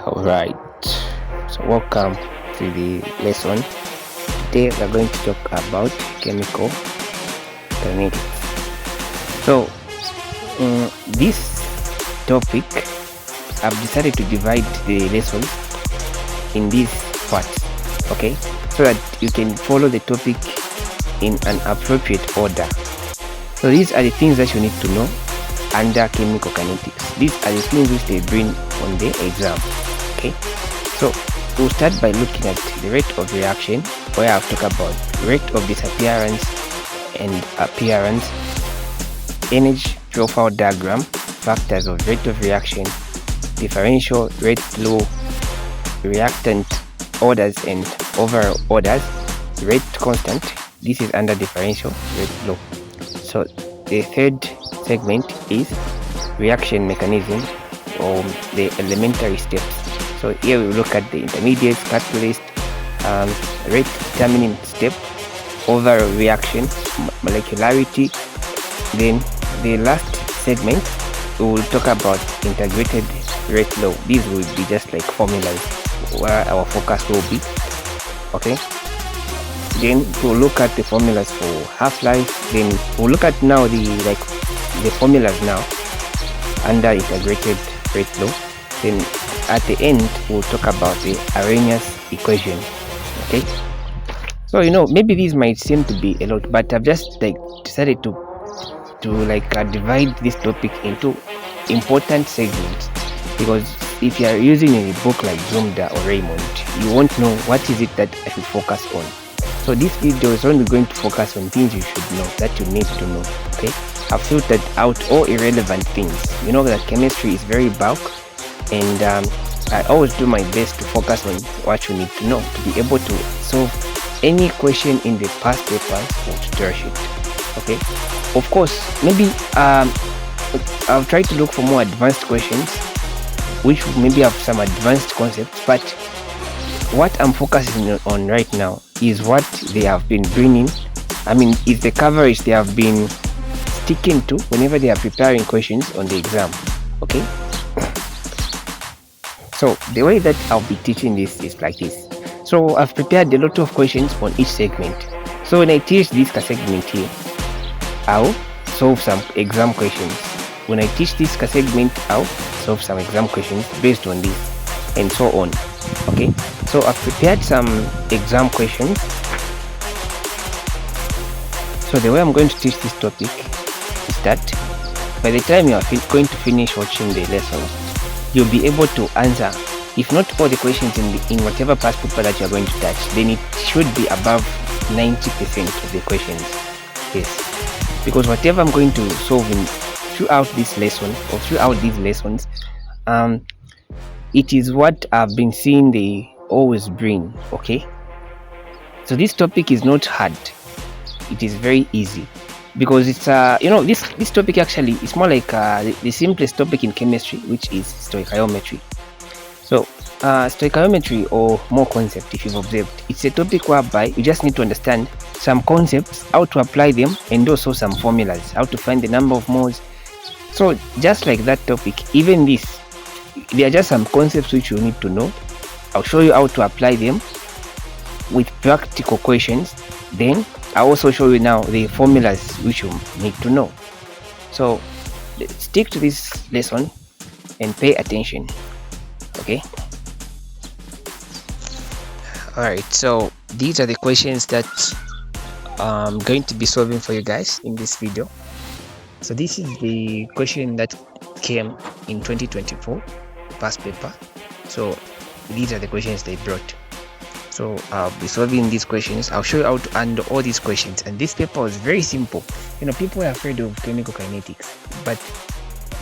Alright, so welcome to the lesson. Today we're going to talk about chemical kinetics. So, this topic, I've decided to divide the lesson in these parts, okay, so that you can follow the topic in an appropriate order. So these are the things that you need to know under chemical kinetics. These are the things which they bring on the exam. Okay, so we'll start by looking at the rate of reaction, where I've talked about rate of disappearance and appearance, energy profile diagram, factors of rate of reaction, differential rate flow, reactant orders and overall orders, rate constant. This is under differential rate flow. So the third segment is reaction mechanism, or the elementary steps. So here we look at the intermediates, catalyst, rate determining step, overall reaction, molecularity. Then the last segment we will talk about integrated rate law. These will be just like formulas where our focus will be. Okay. Then we'll look at the formulas for half-life. Then we'll look at now the formulas now under integrated rate law. Then at the end we'll talk about the Arrhenius equation. Okay, so maybe these might seem to be a lot, but I've just decided to divide this topic into important segments, because if you are using a book like Zumda or Raymond, you won't know what is it that I should focus on. So this video is only going to focus on things you should know, that you need to know. Okay, I've filtered out all irrelevant things. You know that chemistry is very bulk, and I always do my best to focus on what you need to know to be able to solve any question in the past papers or tutorial sheet. Okay, of course, maybe I'll try to look for more advanced questions which maybe have some advanced concepts, but what I'm focusing on right now is what they have been bringing. I mean, is the coverage they have been sticking to whenever they are preparing questions on the exam. Okay, so the way that I'll be teaching this is like this. So I've prepared a lot of questions on each segment. So when I teach this segment here, I'll solve some exam questions. When I teach this segment, I'll solve some exam questions based on this, and so on. Okay, so I've prepared some exam questions. So the way I'm going to teach this topic is that by the time you are going to finish watching the lessons, you'll be able to answer, if not all the questions in whatever past paper that you're going to touch, then it should be above 90% of the questions. Yes, because whatever I'm going to solve throughout this lesson or throughout these lessons, it is what I've been seeing they always bring. Okay, so this topic is not hard, it is very easy, because it's this topic actually is more like the simplest topic in chemistry, which is stoichiometry. So stoichiometry, or more concept, if you've observed, it's a topic whereby you just need to understand some concepts, how to apply them, and also some formulas, how to find the number of moles. So just like that topic, even this, there are just some concepts which you need to know. I'll show you how to apply them with practical questions. Then I'll also show you now the formulas which you need to know. So stick to this lesson and pay attention. Okay, alright, so these are the questions that I'm going to be solving for you guys in this video. So this is the question that came in 2024 past paper. So these are the questions they brought. So I'll be solving these questions. I'll show you how to handle all these questions. And this paper was very simple. People are afraid of chemical kinetics, but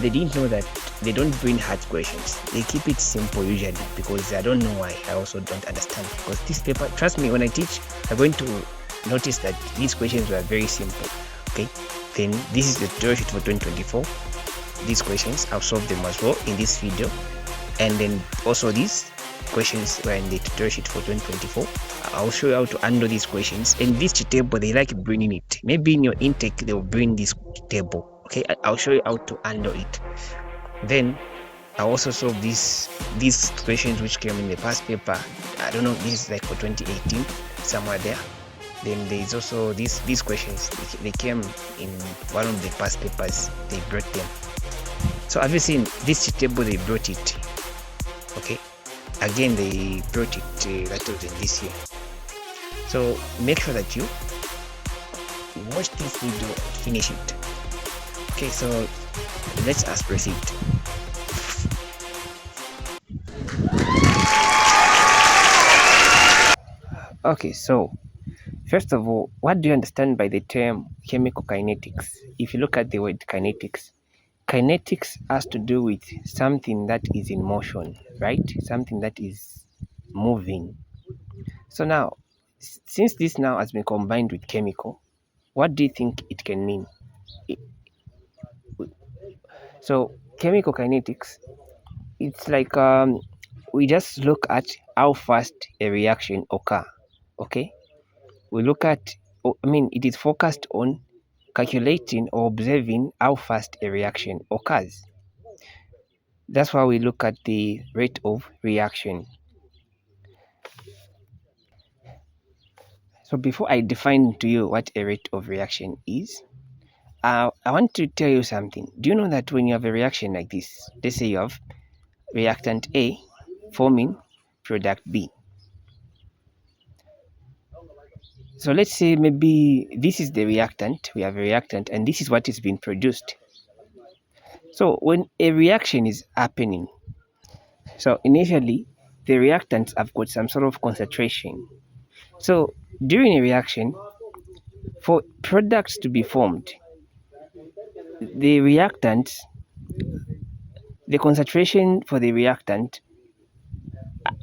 they didn't know that they don't bring hard questions. They keep it simple usually, because I don't know why. I also don't understand, because this paper, trust me, when I teach, you're going to notice that these questions were very simple. Okay, then this is the tutorial sheet for 2024. These questions, I'll solve them as well in this video. And then also these questions were in the tutorial sheet for 2024. I'll show you how to handle these questions. And this table, they like bringing it. Maybe in your intake, they'll bring this table. Okay, I'll show you how to handle it. Then I also solve these questions which came in the past paper. I don't know, this is like for 2018, somewhere there. Then there is also these questions. They came in one of the past papers. They brought them. So have you seen this table? They brought it. Okay. Again, they brought it. That was in this year. So make sure that you watch this video, finish it. Okay. So let's proceed. Okay. So first of all, what do you understand by the term chemical kinetics? If you look at the word kinetics, kinetics has to do with something that is in motion, right? Something that is moving. So now, since this now has been combined with chemical, what do you think it can mean? So chemical kinetics, it's like we just look at how fast a reaction occur. Okay, we look at, I mean, it is focused on calculating or observing how fast a reaction occurs. That's why we look at the rate of reaction. So before I define to you what a rate of reaction is, I want to tell you something. Do you know that when you have a reaction like this, let's say you have reactant A forming product B. So let's say maybe this is the reactant, we have a reactant, and this is what is being produced. So when a reaction is happening, so initially the reactants have got some sort of concentration. So during a reaction, for products to be formed, the reactant, the concentration for the reactant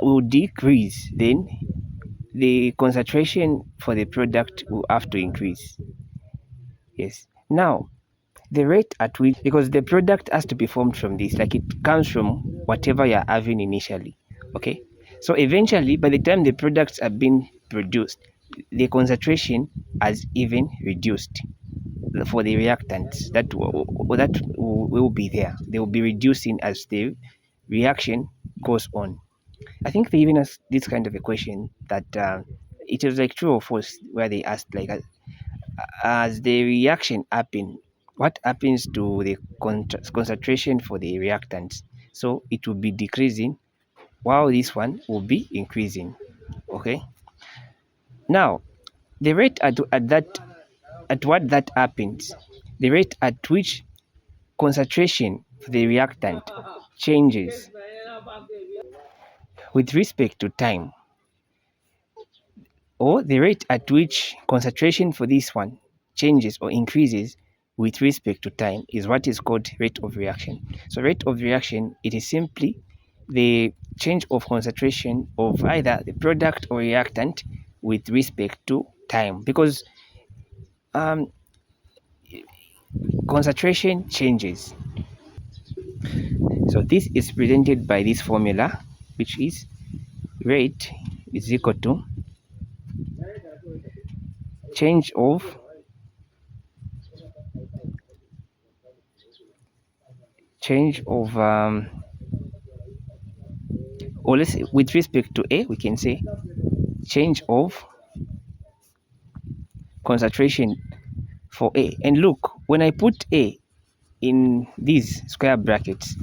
will decrease, then the concentration for the product will have to increase. Yes. Now, the rate at which, because the product has to be formed from this, like it comes from whatever you're having initially. Okay. So eventually, by the time the products are being produced, the concentration has even reduced for the reactants that will be there. They will be reducing as the reaction goes on. I think they even asked this kind of a question that it was like true or false, where they asked like, as the reaction happen, what happens to the concentration for the reactants? So it will be decreasing while this one will be increasing. Okay. Now the rate at what that happens, the rate at which concentration for the reactant changes with respect to time, or the rate at which concentration for this one changes or increases with respect to time, is what is called rate of reaction. So rate of reaction, it is simply the change of concentration of either the product or reactant with respect to time, because um, concentration changes. So this is presented by this formula, which is rate is equal to change of or let's say with respect to A, we can say change of concentration for A. And look, when I put A in these square brackets,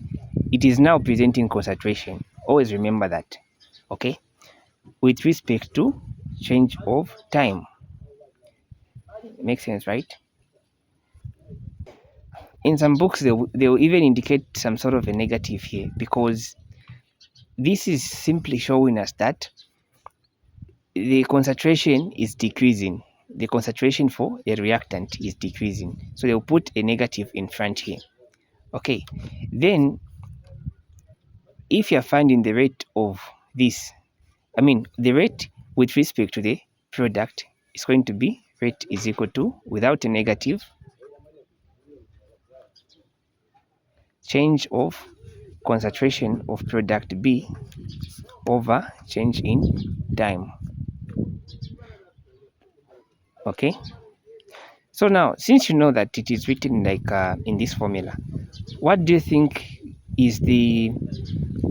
it is now presenting concentration. Always remember that. Okay, with respect to change of time. Makes sense, right? In some books, they will even indicate some sort of a negative here, because this is simply showing us that the concentration is decreasing. The concentration for a reactant is decreasing. So they'll put a negative in front here. Okay, then if you're finding the rate of this, I mean the rate with respect to the product is going to be rate is equal to, without a negative, change of concentration of product B over change in time. Okay, so now since you know that it is written like in this formula, what do you think is the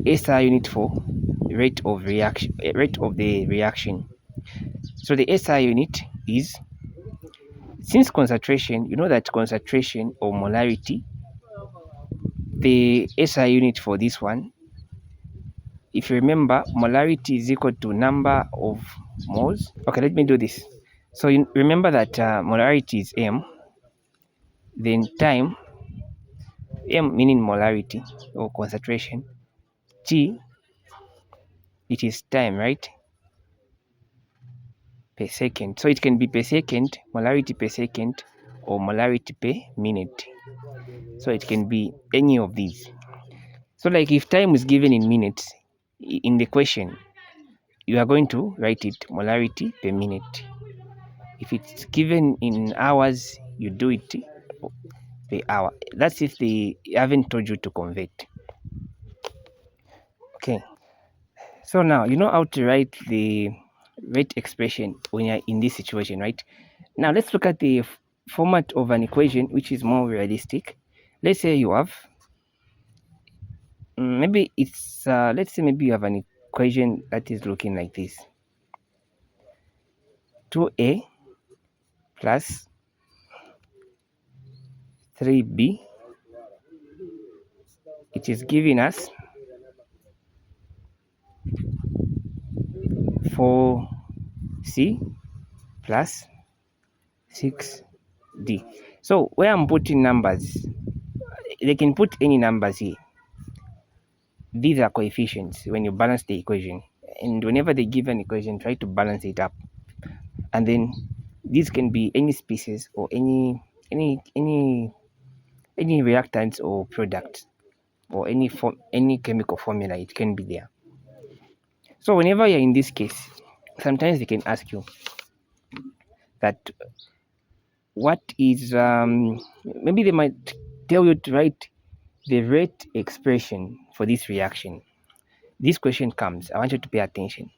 SI unit for rate of the reaction. So the SI unit is, since concentration, you know that concentration or molarity, the SI unit for this one, if you remember, molarity is equal to number of moles. Okay, let me do this. So you remember that molarity is M, then time, M meaning molarity or concentration, T, it is time, right? Per second. So it can be per second, molarity per second, or molarity per minute. So it can be any of these. So like if time is given in minutes in the question, you are going to write it molarity per minute. If it's given in hours, you do it per hour. That's if they haven't told you to convert. Okay. So now you know how to write the rate expression when you're in this situation, right? Now let's look at the format of an equation which is more realistic. Let's say you have maybe it's let's say maybe you have an equation that is looking like this: 2a plus 3b, it is giving us 4c plus 6d. So where I'm putting numbers, they can put any numbers here. These are coefficients when you balance the equation, and whenever they give an equation, try to balance it up. And then these can be any species or any reactants or products, or any chemical formula, it can be there. So whenever you're in this case, sometimes they can ask you that what is maybe they might tell you to write the rate expression for this reaction. This question comes, I want you to pay attention.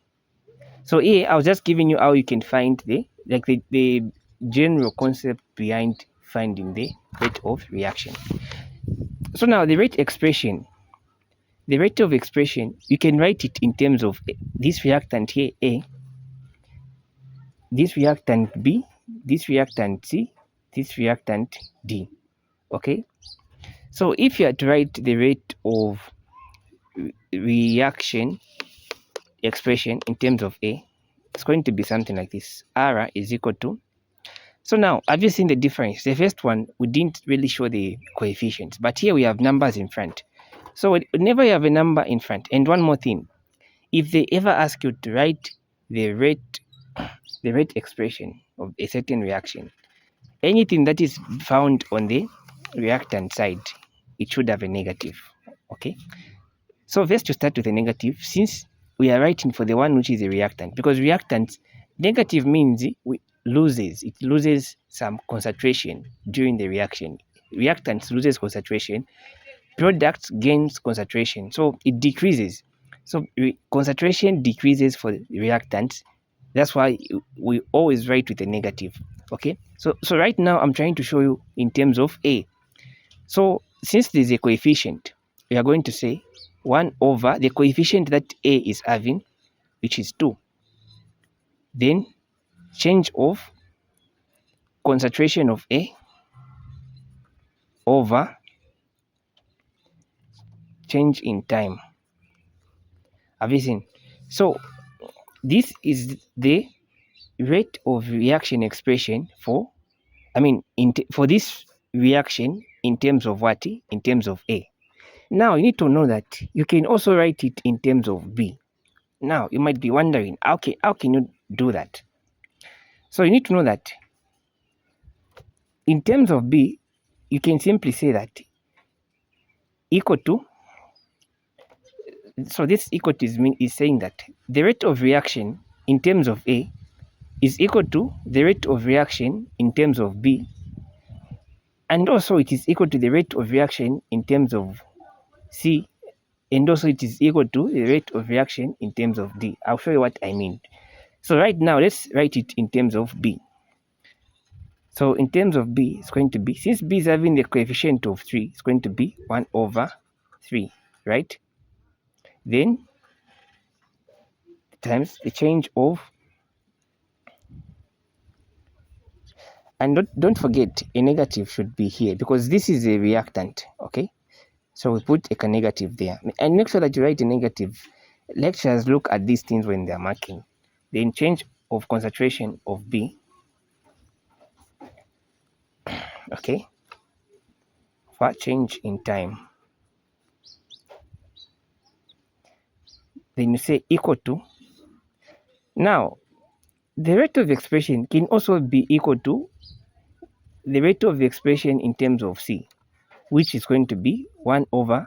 So here I was just giving you how you can find the general concept behind finding the rate of reaction. So now the rate of expression, you can write it in terms of this reactant here, A, this reactant B, this reactant C, this reactant D. Okay, so if you had to write the rate of reaction expression in terms of A, it's going to be something like this: R is equal to, so now have you seen the difference? The first one, we didn't really show the coefficients, but here we have numbers in front. So whenever you have a number in front, and one more thing, if they ever ask you to write the rate expression of a certain reaction, anything that is found on the reactant side, it should have a negative. Okay, so first to start with a negative, since we are writing for the one which is a reactant, because reactants, negative means it loses some concentration during the reaction. Reactants loses concentration, products gains concentration, so it decreases. So concentration decreases for reactants. That's why we always write with a negative. Okay, so right now I'm trying to show you in terms of A. So since there's a coefficient, we are going to say 1 over the coefficient that A is having, which is 2. Then change of concentration of A over change in time. Have you seen? So this is the rate of reaction expression for, for this reaction in terms of what? In terms of A. Now you need to know that you can also write it in terms of B. Now you might be wondering, how can you do that? So you need to know that in terms of B, you can simply say that equal to, so this equal to is saying that the rate of reaction in terms of A is equal to the rate of reaction in terms of B, and also it is equal to the rate of reaction in terms of C, and also it is equal to the rate of reaction in terms of D. I'll show you what I mean. So right now, let's write it in terms of B. So in terms of B, it's going to be, since B is having the coefficient of 3, it's going to be 1 over 3. right? Then times the change of, and don't forget a negative should be here because this is a reactant, okay? So we put a negative there, and make sure that you write a negative. Lecturers look at these things when they're marking. Then change of concentration of B, okay, for change in time. Then you say equal to. Now, the rate of expression can also be equal to the rate of expression in terms of C, which is going to be 1/4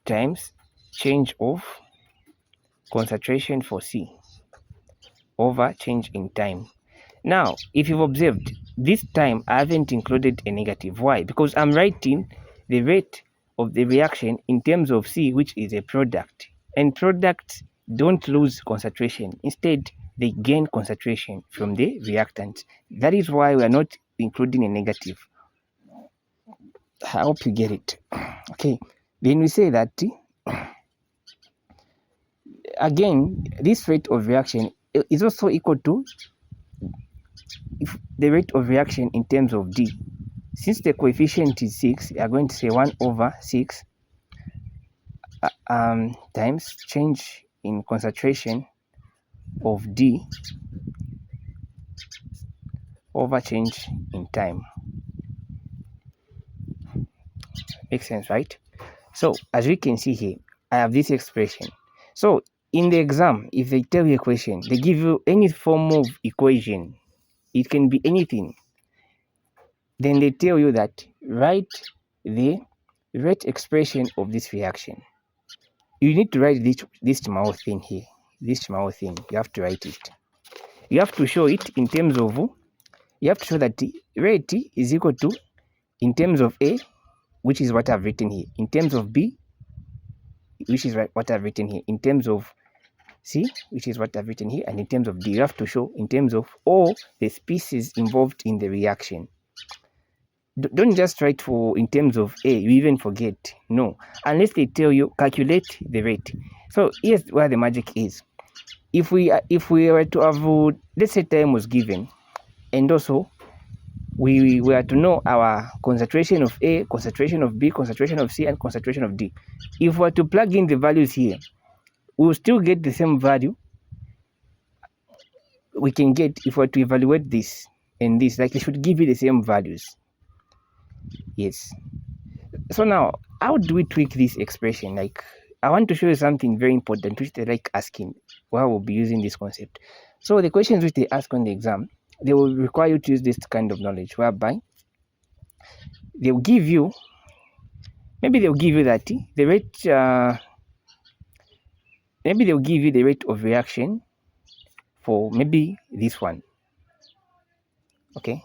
times change of concentration for C over change in time. Now, if you've observed, this time I haven't included a negative. Why? Because I'm writing the rate of the reaction in terms of C, which is a product. And products don't lose concentration. Instead, they gain concentration from the reactant. That is why we are not including a negative. I hope you get it. Okay. Then we say that, again, this rate of reaction is also equal to the rate of reaction in terms of D. Since the coefficient is 6, we are going to say 1/6 times change in concentration of D over change in time. Makes sense, right? So as we can see here, I have this expression. So in the exam, if they tell you a question, they give you any form of equation. It can be anything. Then they tell you that write the rate expression of this reaction. You need to write this small thing here. This small thing, you have to write it. You have to show it in terms of, you have to show that rate is equal to, in terms of A, which is what I've written here, in terms of B, which is what I've written here, in terms of C, which is what I've written here, and in terms of D. You have to show in terms of all the species involved in the reaction. Don't just write for in terms of A, you even forget. No, unless they tell you calculate the rate. So here's where the magic is. If we were to have, let's say time was given, and also we were to know our concentration of A, concentration of B, concentration of C, and concentration of D. If we were to plug in the values here, we will still get the same value we can get if we were to evaluate this and this. Like, they should give you the same values. Yes. So now, how do we tweak this expression? Like, I want to show you something very important which they like asking while we'll be using this concept. So the questions which they ask on the exam, they will require you to use this kind of knowledge, whereby they'll give you, maybe they'll give you that the rate, maybe they'll give you the rate of reaction for maybe this one. Okay.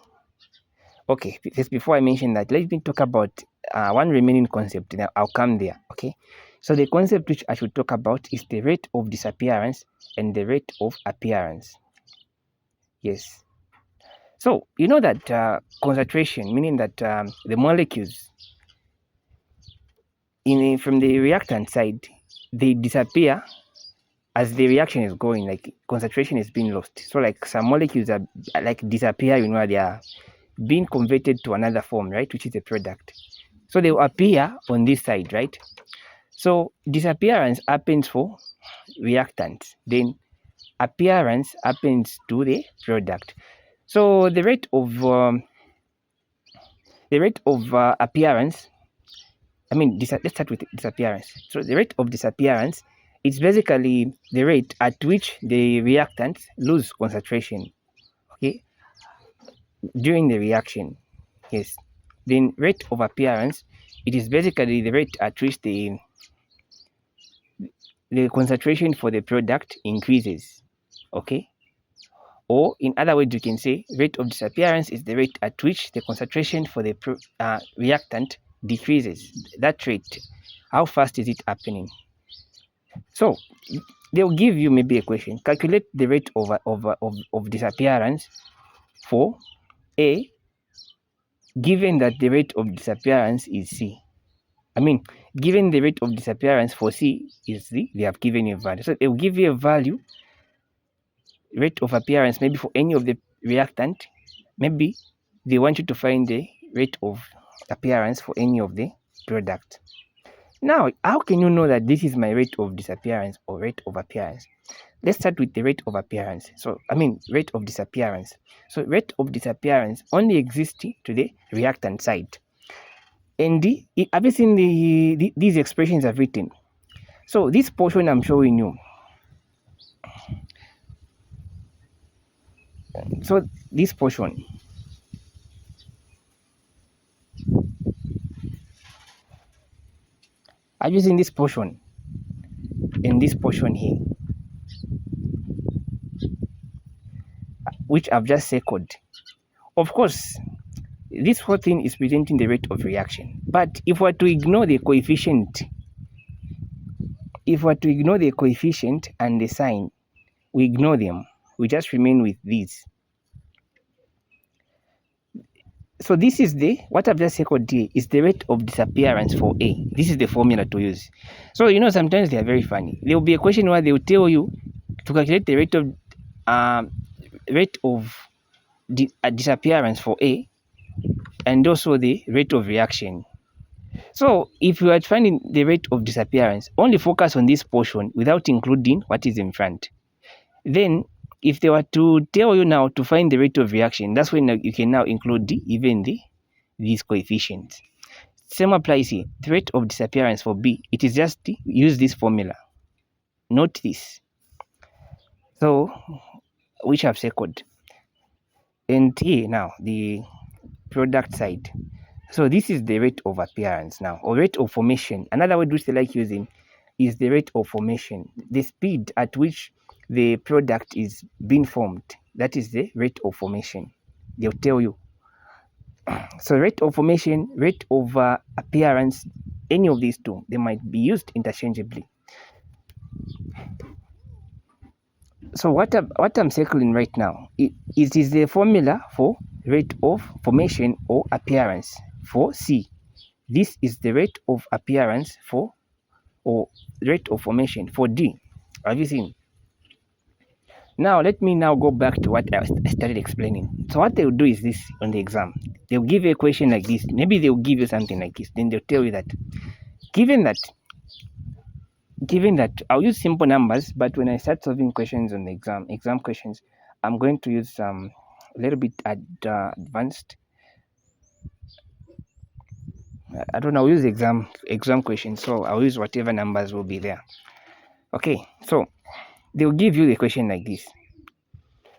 Just before I mention that, let me talk about one remaining concept. Now I'll come there. Okay. So the concept which I should talk about is the rate of disappearance and the rate of appearance. Yes. So you know that concentration, meaning that the molecules from the reactant side, they disappear as the reaction is going, like concentration is being lost. So like some molecules are like disappearing where they are being converted to another form, right, which is a product. So they will appear on this side, right? So disappearance happens for reactants, then appearance happens to the product. So the rate of appearance, let's start with disappearance. So the rate of disappearance is basically the rate at which the reactants lose concentration, okay, during the reaction. Yes. Then rate of appearance, it is basically the rate at which the concentration for the product increases, okay? Or in other words, you can say rate of disappearance is the rate at which the concentration for the reactant decreases. That rate, how fast is it happening? So they'll give you maybe a question. Calculate the rate of disappearance for A, given that the rate of disappearance is C. Given the rate of disappearance for C is C, they have given you a value. So they will give you a value, rate of appearance, maybe for any of the reactant. Maybe they want you to find the rate of appearance for any of the product. Now, how can you know that this is my rate of disappearance or rate of appearance? Let's start with the rate of appearance. Rate of disappearance. So rate of disappearance only exists to the reactant side. And have you seen these expressions I've written? So this portion I'm showing you. So this portion. Have you seen this portion? And this portion here, which I've just circled. Of course, this whole thing is presenting the rate of reaction. But if we're to ignore the coefficient, and the sign, we ignore them. We just remain with these. So this is what I've just circled here is the rate of disappearance for A. This is the formula to use. So sometimes they are very funny. There will be a question where they will tell you to calculate the rate of disappearance for A, and also the rate of reaction. So if you are finding the rate of disappearance, only focus on this portion without including what is in front. Then if they were to tell you now to find the rate of reaction, that's when you can now include these coefficients. Same applies here. The rate of disappearance for B, it is just use this formula. Note this. So which I've circled. And here now the product side. So this is the rate of appearance now, or rate of formation. Another word which they like using is the rate of formation, the speed at which the product is being formed. That is the rate of formation. They'll tell you. So rate of formation, rate of appearance, any of these two, they might be used interchangeably. So what I'm circling right now, it is the formula for rate of formation or appearance for C. This is the rate of appearance for, or rate of formation for D. Have you seen? Now let me now go back to what I started explaining. So what they'll do is this on the exam. They'll give you a question like this. Maybe they'll give you something like this. Then they'll tell you that given that I'll use simple numbers, but when I start solving questions on the exam questions, I'm going to use a little bit advanced. I don't know, I'll use exam questions, so I'll use whatever numbers will be there. Okay, so they'll give you the question like this.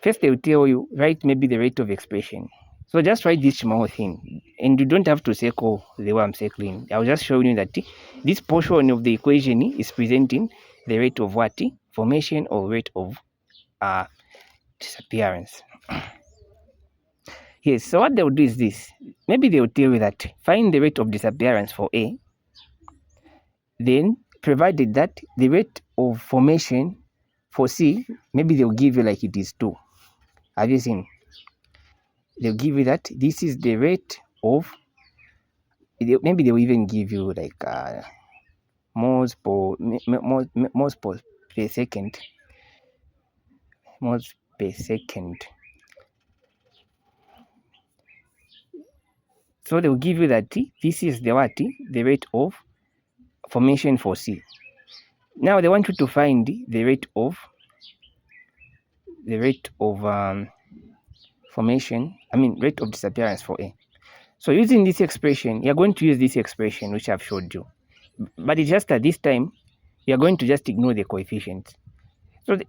First, they'll tell you, write maybe the rate of expression. So just write this small thing, and you don't have to circle the way I'm circling. I'll just show you that this portion of the equation is presenting the rate of what? Formation or rate of disappearance. Yes, so what they'll do is this. Maybe they'll tell you that find the rate of disappearance for A, then provided that the rate of formation for C, maybe they'll give you like it is 2. Have you seen? They'll give you that this is the rate of, maybe they'll even give you like moles per second. Moles per second. So they'll give you that this is the what? The rate of formation for C. Now they want you to find the rate of formation, rate of disappearance for A. So using this expression, you're going to use this expression which I've showed you. But it's just that this time, you're going to just ignore the coefficients.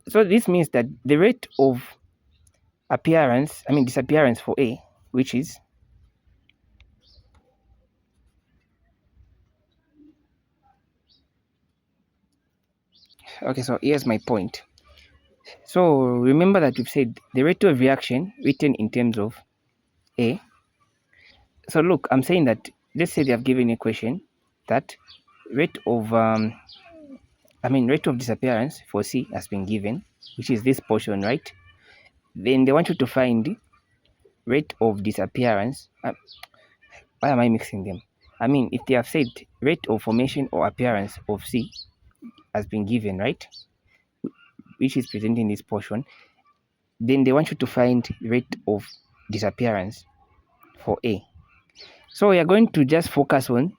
So this means that the rate of disappearance for A, which is okay, so here's my point. So remember that we've said the rate of reaction written in terms of A. So look, I'm saying that, let's say they have given a question that rate of disappearance for C has been given, which is this portion, right? Then they want you to find rate of disappearance. Why am I mixing them? I mean, if they have said rate of formation or appearance of C has been given, right, which is presented in this portion, then they want you to find rate of disappearance for A. So we are going to just focus on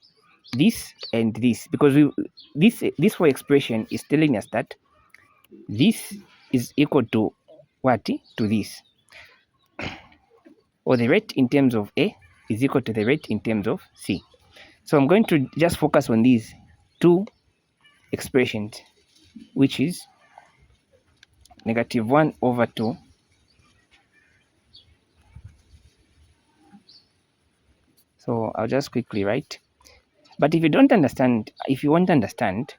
this and this, because this whole expression is telling us that this is equal to what? To this, or the rate in terms of A is equal to the rate in terms of C. So I'm going to just focus on these two expressions, which is -1/2 . So I'll just quickly write. But if you don't understand, if you want to understand,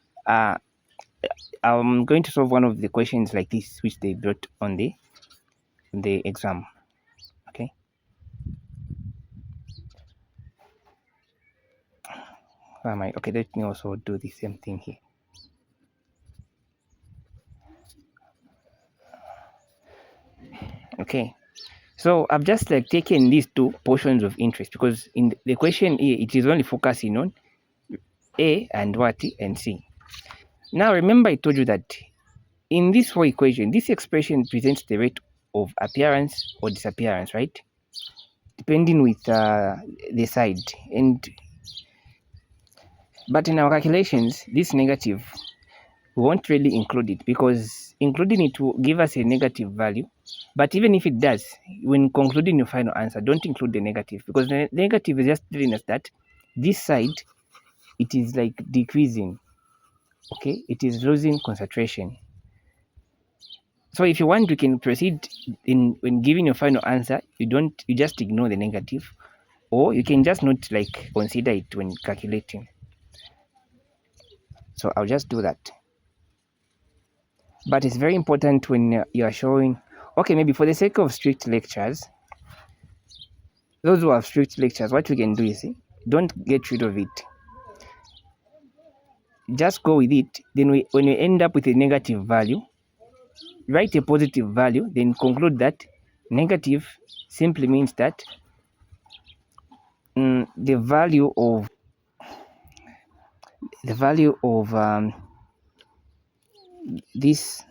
I'm going to solve one of the questions like this, which they brought on the exam. Okay. Where am I? Okay, let me also do the same thing here. Okay. So I've just like taken these two portions of interest, because in the question here, it is only focusing on A and what? And C. Now remember I told you that in this whole equation, this expression presents the rate of appearance or disappearance, right? Depending with the side. But in our calculations, this negative, we won't really include it, because including it will give us a negative value. But even if it does, when concluding your final answer, don't include the negative, because the negative is just telling us that this side, it is like decreasing. Okay, it is losing concentration. So if you want, you can proceed when giving your final answer. You just ignore the negative, or you can just not like consider it when calculating. So I'll just do that. But it's very important when you are showing, okay, maybe for the sake of strict lectures, those who have strict lectures, what you can do is, don't get rid of it. Just go with it. Then when you end up with a negative value, write a positive value, then conclude that negative simply means that the value of this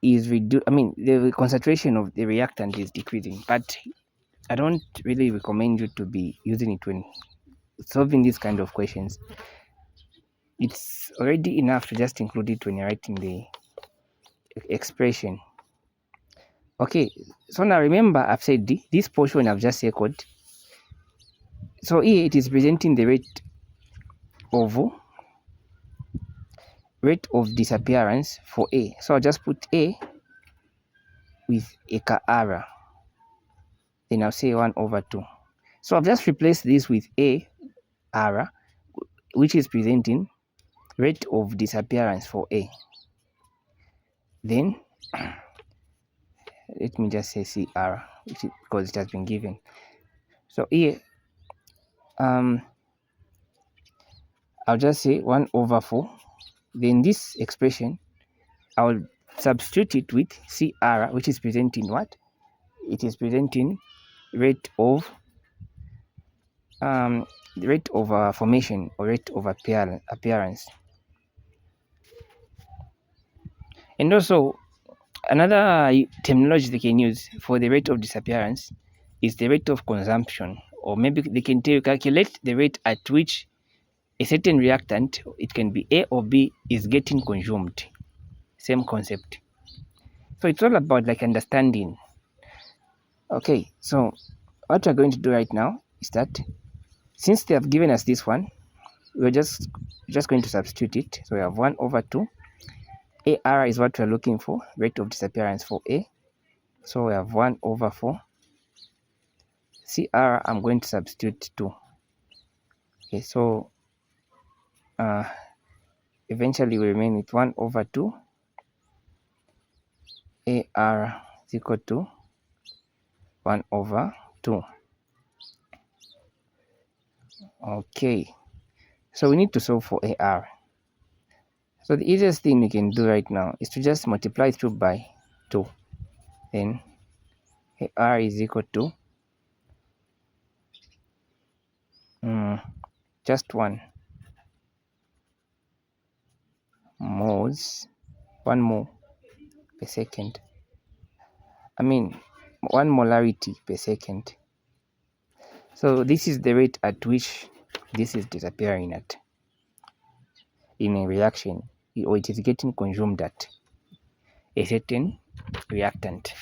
is reduced. I mean, the concentration of the reactant is decreasing. But I don't really recommend you to be using it when solving these kind of questions. It's already enough to just include it when you're writing the expression. Okay, so now remember I've said this portion I've just circled. So here it is presenting the rate of disappearance for A. So I'll just put A with a R. Then I'll say 1/2. So I've just replaced this with A R, which is presenting rate of disappearance for A. Then let me just say CR, because it has been given. So here I'll just say 1/4. Then this expression I'll substitute it with CR, which is presenting what? It is presenting rate of formation, or rate of appearance. And also another terminology they can use for the rate of disappearance is the rate of consumption, or maybe they can tell you calculate the rate at which a certain reactant, it can be A or B, is getting consumed. Same concept. So it's all about like understanding. Okay, so what we're going to do right now is that since they have given us this one, we're just going to substitute it. So we have 1/2. AR is what we're looking for, rate of disappearance for A. So we have 1/4. CR, I'm going to substitute 2. Okay, so eventually we remain with 1/2. AR is equal to 1/2. Okay, so we need to solve for AR. So the easiest thing we can do right now is to just multiply through by 2. Then AR is equal to just 1 mole per second. I mean 1 molarity per second. So this is the rate at which this is disappearing at in a reaction, or it is getting consumed at a certain reactant.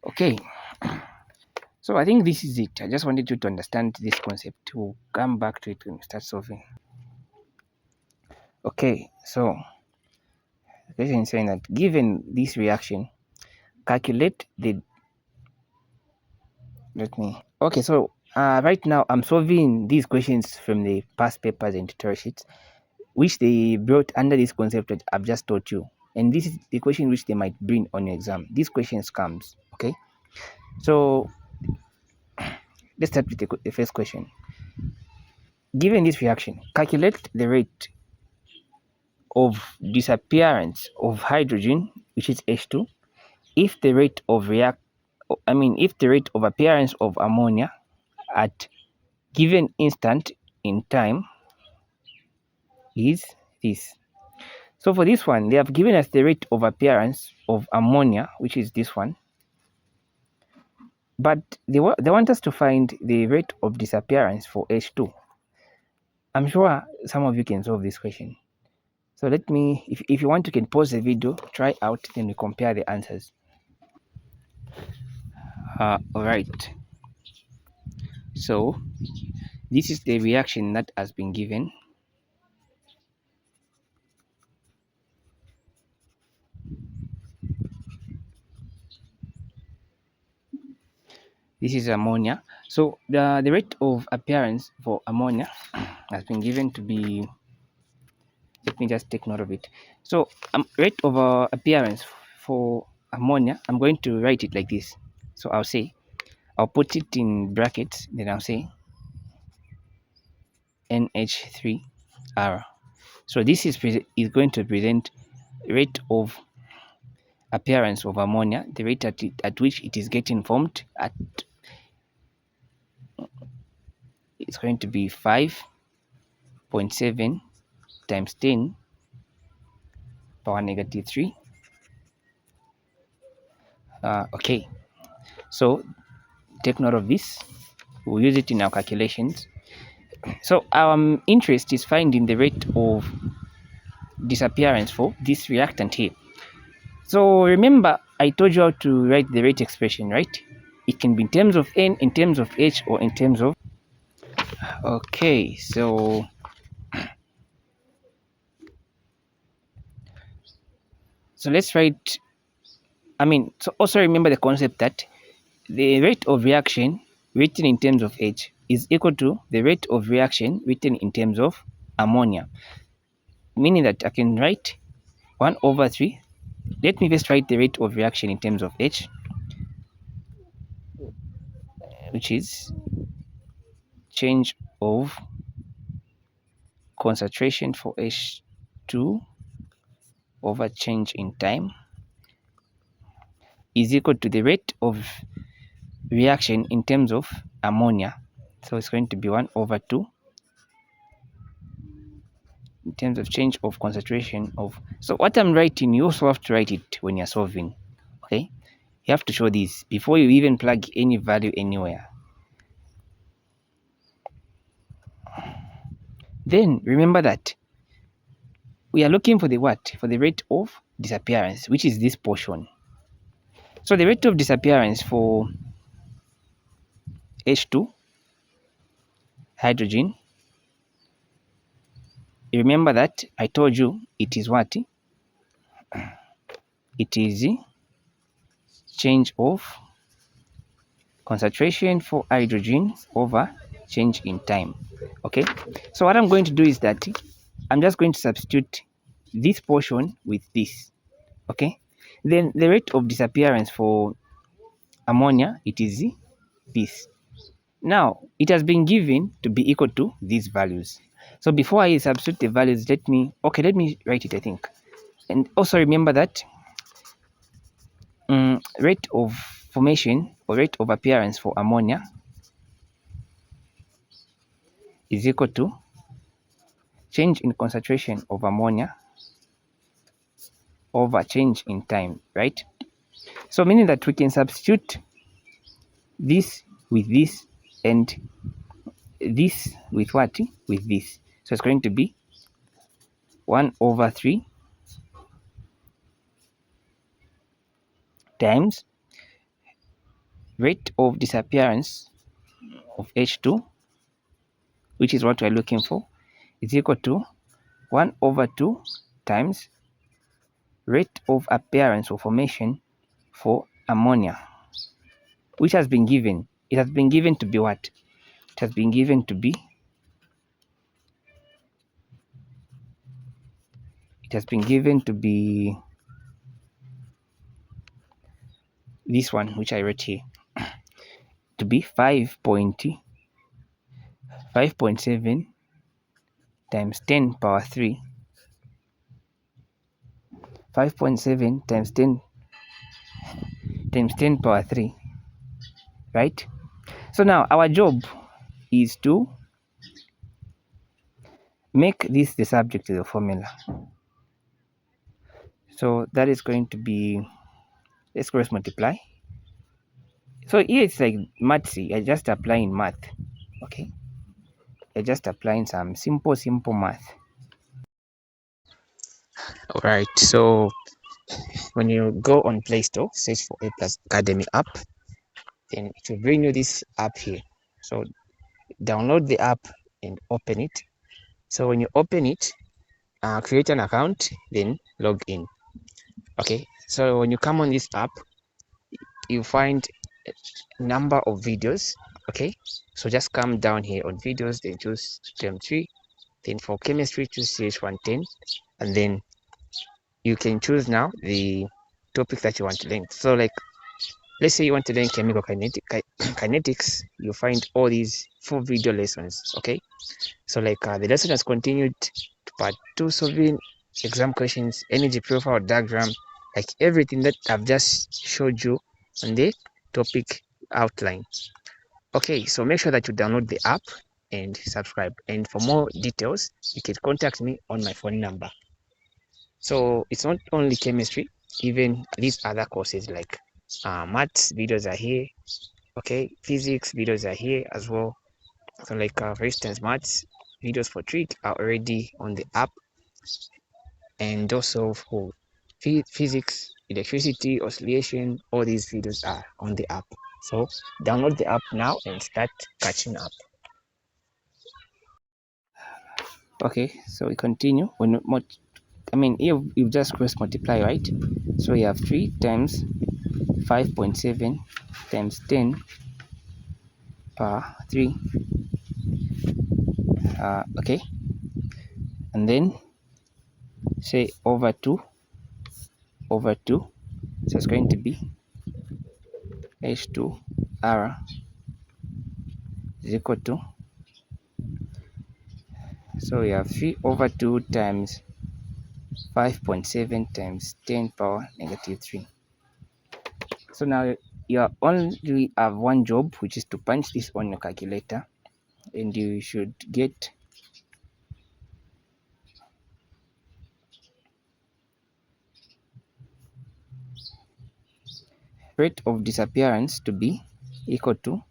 Okay, so I think this is it. I just wanted you to understand this concept. We'll come back to it when we start solving. Okay, so the question is saying that given this reaction, calculate the okay, so right now I'm solving these questions from the past papers and tutorial sheets, which they brought under this concept that I've just taught you. And this is the question which they might bring on your exam. These questions comes, okay? So let's start with the first question. Given this reaction, calculate the rate of disappearance of hydrogen, which is H2, if the rate of appearance of ammonia at given instant in time is this. So for this one, they have given us the rate of appearance of ammonia, which is this one. But they want us to find the rate of disappearance for H2. I'm sure some of you can solve this question. So let me, if you want, you can pause the video, try out, then we compare the answers. All right. So this is the reaction that has been given. This is ammonia. So the rate of appearance for ammonia has been given to be, let me just take note of it. So rate of appearance for ammonia, I'm going to write it like this. So I'll put it in brackets, then I'll say NH3R. So this is going to present rate of appearance of ammonia, the rate at which it is getting formed at, it's going to be 5.7 times 10 power negative 3. Okay, so take note of this. We'll use it in our calculations. So our interest is finding the rate of disappearance for this reactant here. So remember, I told you how to write the rate expression, right? It can be in terms of N, in terms of H, or in terms of... Okay, so let's write, so also remember the concept that the rate of reaction written in terms of H is equal to the rate of reaction written in terms of ammonia. Meaning that I can write 1/3. Let me first write the rate of reaction in terms of H, which is change of concentration for H2 over change in time is equal to the rate of reaction in terms of ammonia. So it's going to be 1/2 in terms of change of concentration of. So what I'm writing, you also have to write it when you're solving. Okay, you have to show this before you even plug any value anywhere. Then remember that we are looking for the what? For the rate of disappearance, which is this portion. So the rate of disappearance for H2 hydrogen, remember that I told you it is what? It is change of concentration for hydrogen over change in time. Okay, so what I'm going to do is that I'm just going to substitute this portion with this. Okay, then the rate of disappearance for ammonia, it is this. Now it has been given to be equal to these values. So before I substitute the values, let me write it, I think. And also remember that rate of formation or rate of appearance for ammonia is equal to change in concentration of ammonia over change in time, right? So meaning that we can substitute this with this and this with what? With this. So it's going to be 1/3 times rate of disappearance of H2, which is what we're looking for, is equal to 1/2 times rate of appearance or formation for ammonia, which has been given. It has been given to be what? It has been given to be this one, which I wrote here, to be 5.7 times 10 power 3. 5.7 times 10 power 3, right? So now our job is to make this the subject of the formula. So that is going to be, let's cross multiply. So here it's like mathsy. I just applying math. Okay, I just applying some simple math. All right, so when you go on Play Store, search for A Plus Academy app, then it will bring you this app here. So download the app and open it. So when you open it, create an account, then log in. Okay, so when you come on this app, you find a number of videos. Okay, so just come down here on videos, then choose term 3, then for chemistry choose CH110, and then you can choose now the topic that you want to learn. So like, let's say you want to learn chemical kinetics, you find all these 4 video lessons. Okay, so like the lesson has continued to part 2, solving exam questions, energy profile diagram, like everything that I've just showed you on the topic outline. Okay, so make sure that you download the app and subscribe, and for more details you can contact me on my phone number. So it's not only chemistry, even these other courses like maths videos are here. Okay, physics videos are here as well. So like for instance, maths videos for trig are already on the app, and also for physics, electricity, oscillation, all these videos are on the app. So download the app now and start catching up. Okay, so we continue. When here you just cross multiply, right? So you have 3 times 5.7 times 10 power 3. Okay, and then say over 2, so it's going to be H2R is equal to, so we have 3/2 times 5.7 times 10 power negative 3. So now you only have one job, which is to punch this on your calculator, and you should get rate of disappearance to be equal to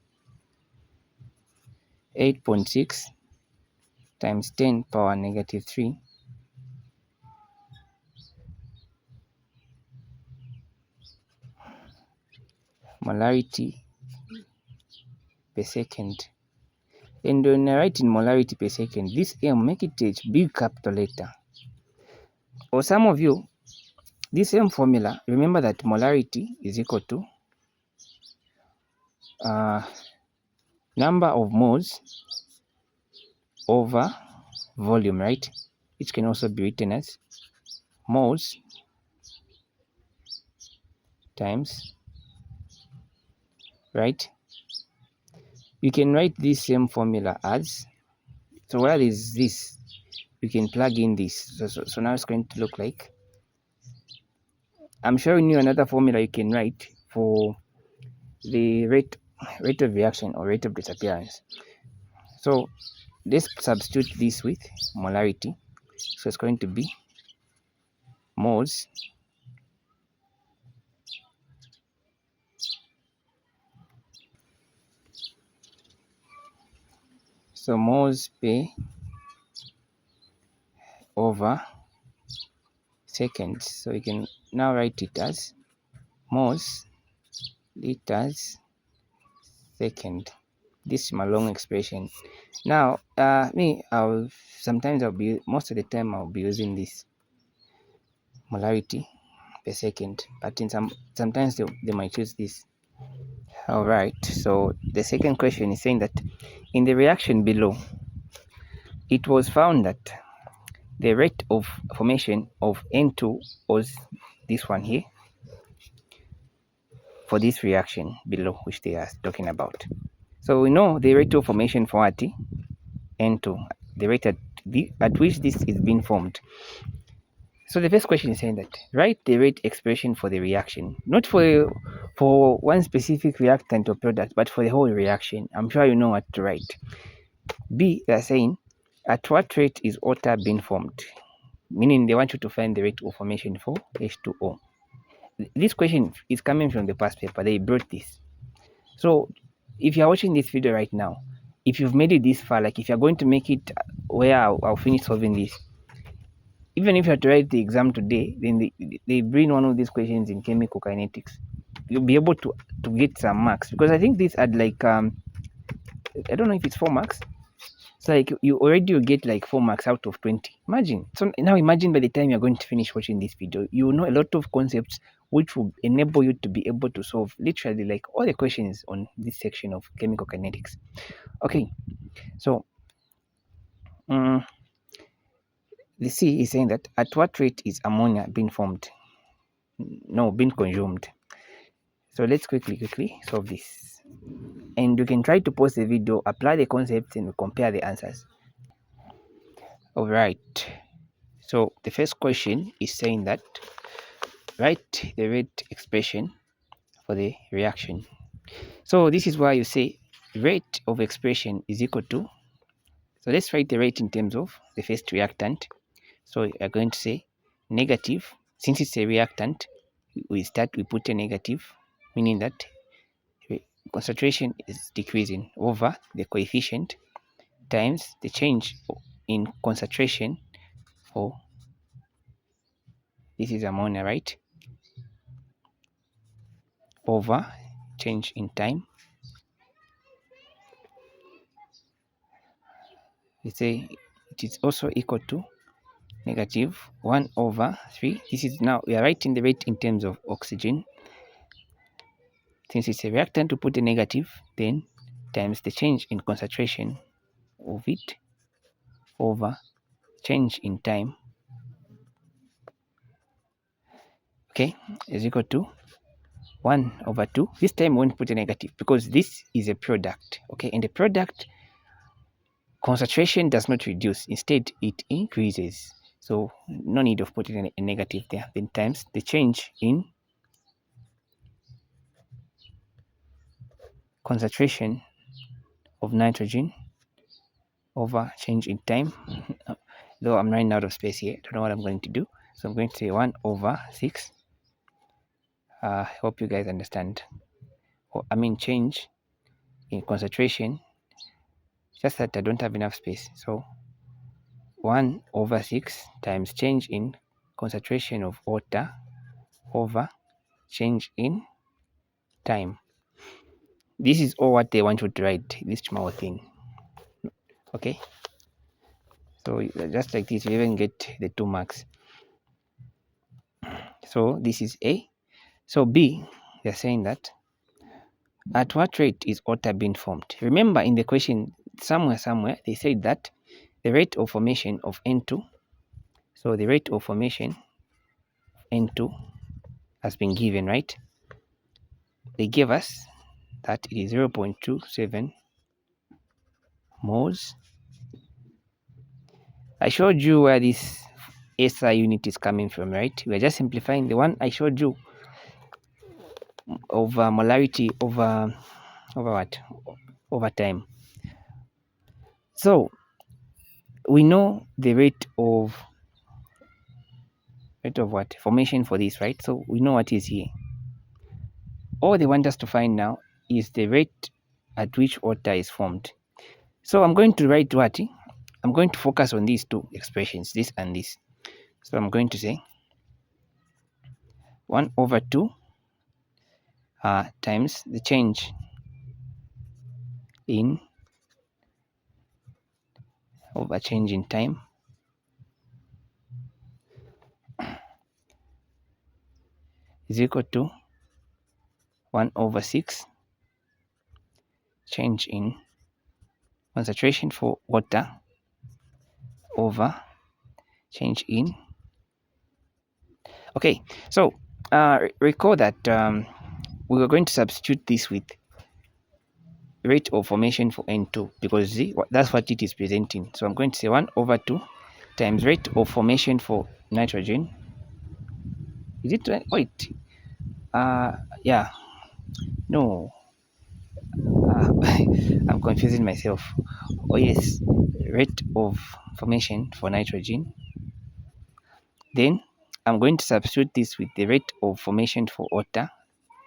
8.6 times 10 power negative 3 molarity per second. And when I write in molarity per second, this M, make it a big capital letter. For some of you, this M formula, remember that molarity is equal to number of moles over volume, right? Which can also be written as moles times, right? You can write this same formula as, so where is this? You can plug in this. So now it's going to look like, I'm showing you another formula you can write for the rate of reaction or rate of disappearance. So let's substitute this with molarity. So it's going to be moles moles per over seconds. So you can now write it as moles liters second. This is my long expression. Now most of the time I'll be using this molarity per second, but in sometimes they might use this. All right, so the second question is saying that in the reaction below, it was found that the rate of formation of N2 was this one here for this reaction below, which they are talking about. So we know the rate of formation for what? N2, the rate at which this is being formed. So the first question is saying that write the rate expression for the reaction, not for one specific reactant or product, but for the whole reaction. I'm sure you know what to write. B, they are saying at what rate is water being formed? Meaning they want you to find the rate of formation for H2O. This question is coming from the past paper. They brought this. So if you're watching this video right now, if you've made it this far, like if you're going to make it where I'll finish solving this, even if you have to write the exam today, then they bring one of these questions in chemical kinetics, you'll be able to get some marks, because I think these are like I don't know if it's 4 marks. So like you already will get like 4 marks out of 20. Imagine. So now imagine by the time you're going to finish watching this video, you will know a lot of concepts which will enable you to be able to solve literally like all the questions on this section of chemical kinetics. Okay, so the C is saying that at what rate is ammonia being formed? No, being consumed. So let's quickly solve this. And you can try to pause the video, apply the concepts, and compare the answers. All right. So the first question is saying that write the rate expression for the reaction. So this is why you say rate of expression is equal to, so let's write the rate in terms of the first reactant. So we are going to say negative, since it's a reactant, we put a negative, meaning that concentration is decreasing, over the coefficient times the change in concentration for, this is ammonia, right, over change in time. We say it is also equal to negative 1/3. This is, now we are writing the rate in terms of oxygen. Since it's a reactant, to put a negative, then times the change in concentration of it over change in time, okay, is equal to 1/2. This time we won't put a negative because this is a product, okay, and the product concentration does not reduce, instead it increases, so no need of putting a negative there. Then times the change in concentration of nitrogen over change in time. Though I'm running out of space here, don't know what I'm going to do, so I'm going to say 1/6. I hope you guys understand. Change in concentration, just that I don't have enough space, so 1/6 times change in concentration of water over change in time. This is all what they want you to write, this small thing, okay? So just like this, you even get the 2 marks. So this is A. So B, they're saying that at what rate is water being formed? Remember in the question, somewhere they said that the rate of formation of N2, so the rate of formation N2 has been given, right? They gave us that it is 0.27 moles. I showed you where this SI unit is coming from, right? We are just simplifying the one I showed you over molarity over what? Over time. So we know the rate of what? Formation for this, right? So we know what is here. All they want us to find now is the rate at which water is formed. So I'm going to write what? I'm going to focus on these two expressions, this and this. So I'm going to say 1 over 2 times the change in time is equal to 1 over 6 change in concentration for water over change in. Okay, so recall that we were going to substitute this with rate of formation for N2 because that's what it is presenting. So I'm going to say 1 over 2 times rate of formation for nitrogen. Is it right? Wait. Yeah. No. I'm confusing myself. Oh yes, rate of formation for nitrogen. Then I'm going to substitute this with the rate of formation for water.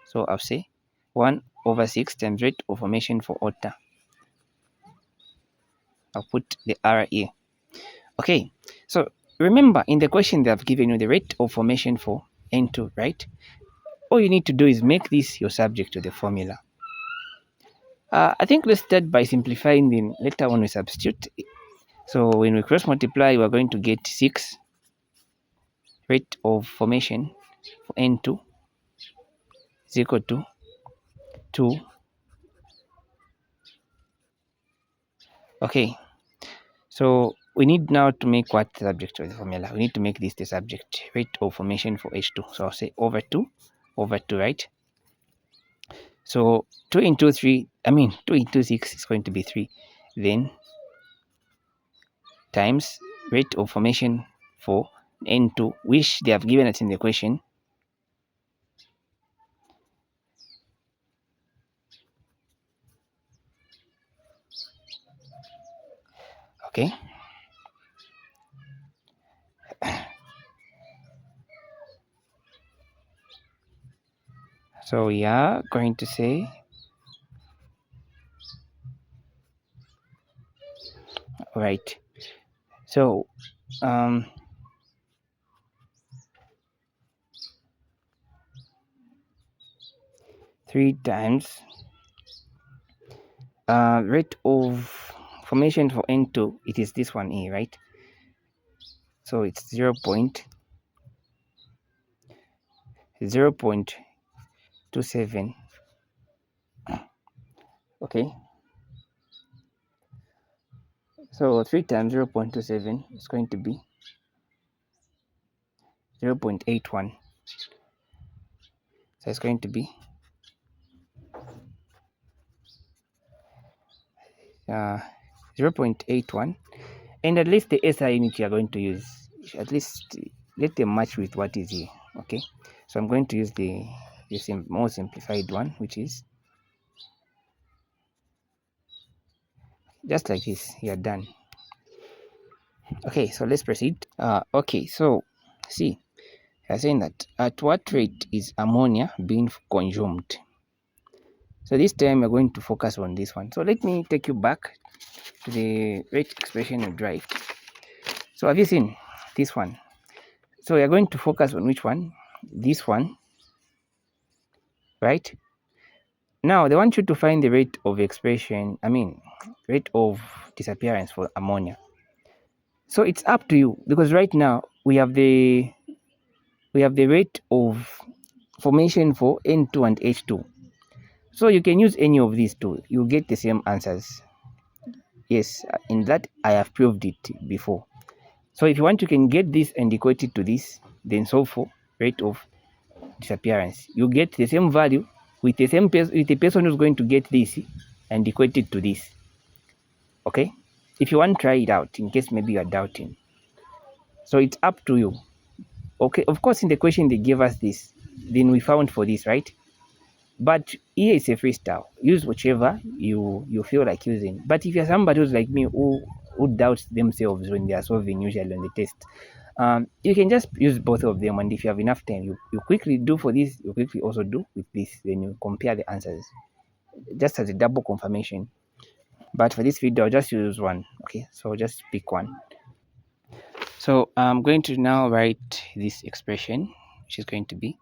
So I'll say 1 over 6 times rate of formation for water. I'll put the R here. Okay, so remember in the question they have given you the rate of formation for N2, right? All you need to do is make this your subject to the formula. I think let's start by simplifying, then later on we substitute. So when we cross multiply, we're going to get 6 rate of formation for N2 is equal to 2. Okay, so we need now to make what the subject of the formula? We need to make this the subject, rate of formation for H2. So I'll say over 2, right? So 2 into 6 is going to be 3. Then times rate of formation for N2, which they have given us in the question. Okay. So we are going to say right. So 3 times rate of formation for N2, it is this one here, right? So it's 0.27. Okay, so 3 times 0.27 is going to be 0.81. So it's going to be 0.81, and at least the SI unit you are going to use, at least let them match with what is here. Okay, so I'm going to use the more simplified one, which is just like this. You're done. Okay, so let's proceed. Okay, so see, you're saying that at what rate is ammonia being consumed? So this time we're going to focus on this one. So let me take you back to the rate expression we derived. So have you seen this one? So we're going to focus on which one? This one, right? Now they want you to find the rate of expression, rate of disappearance for ammonia. So it's up to you, because right now we have the rate of formation for N2 and H2. So you can use any of these two, you get the same answers. Yes, in that I have proved it before. So if you want, you can get this and equate it to this, then solve for rate of disappearance. You get the same value with the same with the person who's going to get this and equate it to this. Okay, if you want, try it out in case maybe you are doubting. So it's up to you. Okay, of course in the question they gave us this, then we found for this, right? But here is a freestyle. Use whichever you feel like using. But if you're somebody who's like me, who who doubt themselves when they are solving usually on the test. You can just use both of them, and if you have enough time, you quickly do for this, you quickly also do with this, then you compare the answers just as a double confirmation. But for this video, I'll just use one. Okay, so just pick one. So I'm going to now write this expression, which is going to be,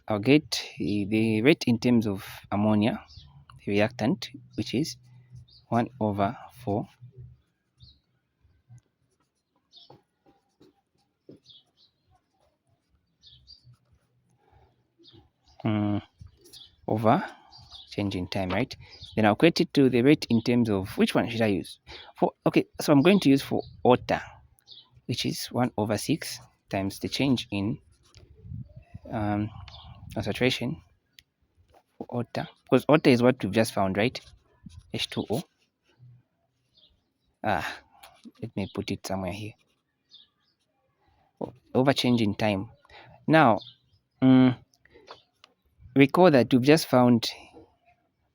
I'll get the rate in terms of ammonia, the reactant, which is 1/4 over change in time, right? Then I'll equate it to the rate in terms of, which one should I use? Okay, so I'm going to use for water, which is 1/6 times the change in concentration for water, because water is what we've just found, right? H2O. Let me put it somewhere here. Over change in time. Now, recall that we've just found.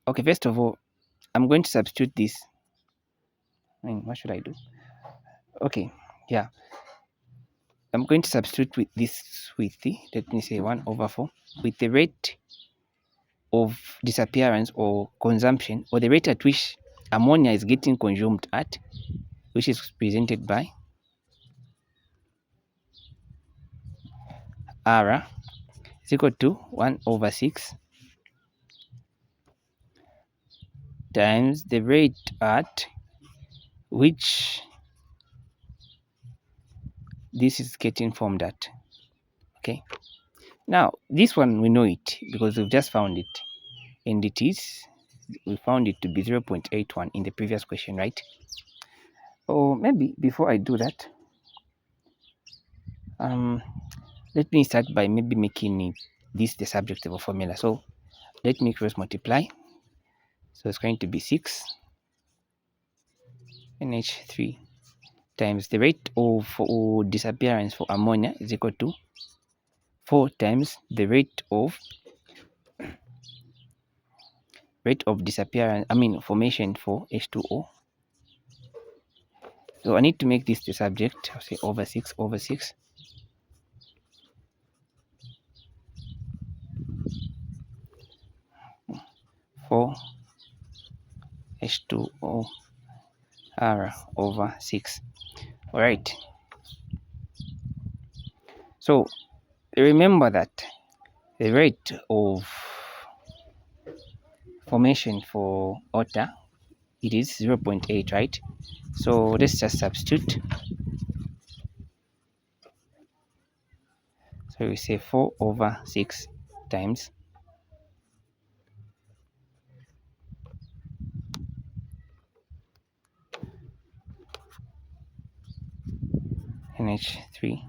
Okay, first of all, I'm going to substitute this. What should I do? Okay, yeah. I'm going to substitute with this with the, let me say 1/4 with the rate of disappearance or consumption, or the rate at which ammonia is getting consumed at, which is presented by R is equal to 1/6 times the rate at which this is getting formed at. Okay, now this one we know it because we've just found it, and we found it to be 0.81 in the previous question, right? Or maybe before I do that, let me start by maybe making this the subject of a formula. So let me cross multiply. So it's going to be 6 NH3 times the rate of disappearance for ammonia is equal to 4 times the rate of disappearance, formation for H2O. So I need to make this the subject. I'll say over 6 for H2O R over 6. All right. So remember that the rate of formation for water, it is 0.8, right? So let's just substitute. So we say 4/6 times NH3.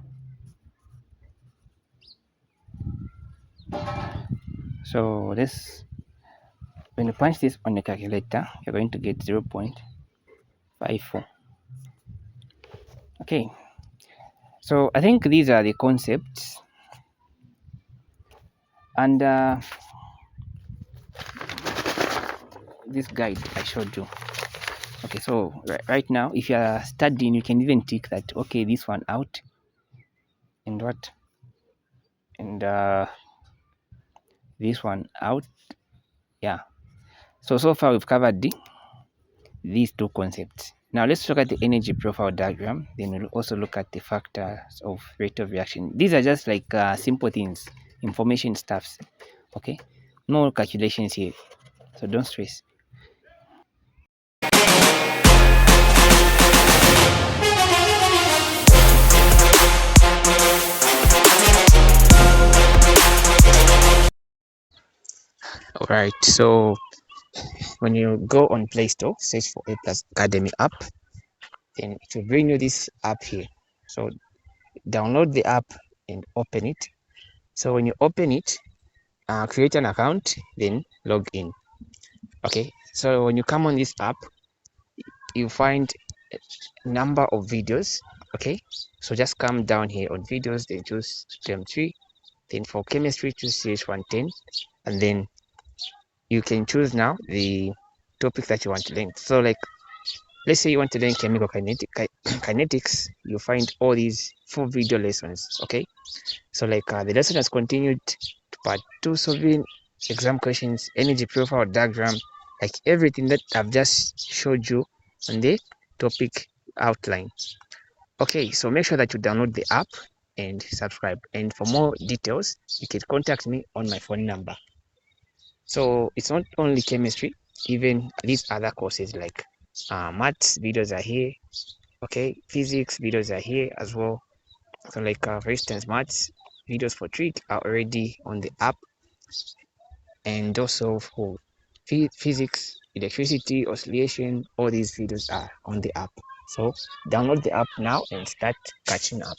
So this, when you punch this on the calculator, you're going to get 0.54. Okay, so I think these are the concepts, and this guide I showed you. Okay, so right now, if you are studying, you can even tick that, okay, this one out, and what, and this one out. Yeah, so far we've covered these two concepts. Now let's look at the energy profile diagram. Then we'll also look at the factors of rate of reaction. These are just like simple things, information stuffs. Okay, no calculations here, so don't stress. All right, so when you go on Play Store, search for A Plus Academy app, then it will bring you this app here. So download the app and open it. So when you open it, create an account, then log in. Okay, so when you come on this app, you find a number of videos. Okay, so just come down here on videos, then choose term 3, then for chemistry choose CH110, and then you can choose now the topic that you want to learn. So like let's say you want to learn chemical kinetics, you find all these 4 video lessons. Okay, so like the lesson has continued to part 2, solving exam questions, energy profile diagram, like everything that I've just showed you on the topic outline. Okay, so make sure that you download the app and subscribe, and for more details you can contact me on my phone number. So it's not only chemistry, even these other courses like maths videos are here. Okay, physics videos are here as well. So like for instance, maths videos for treat are already on the app, and also for physics, electricity, oscillation, all these videos are on the app. So download the app now and start catching up.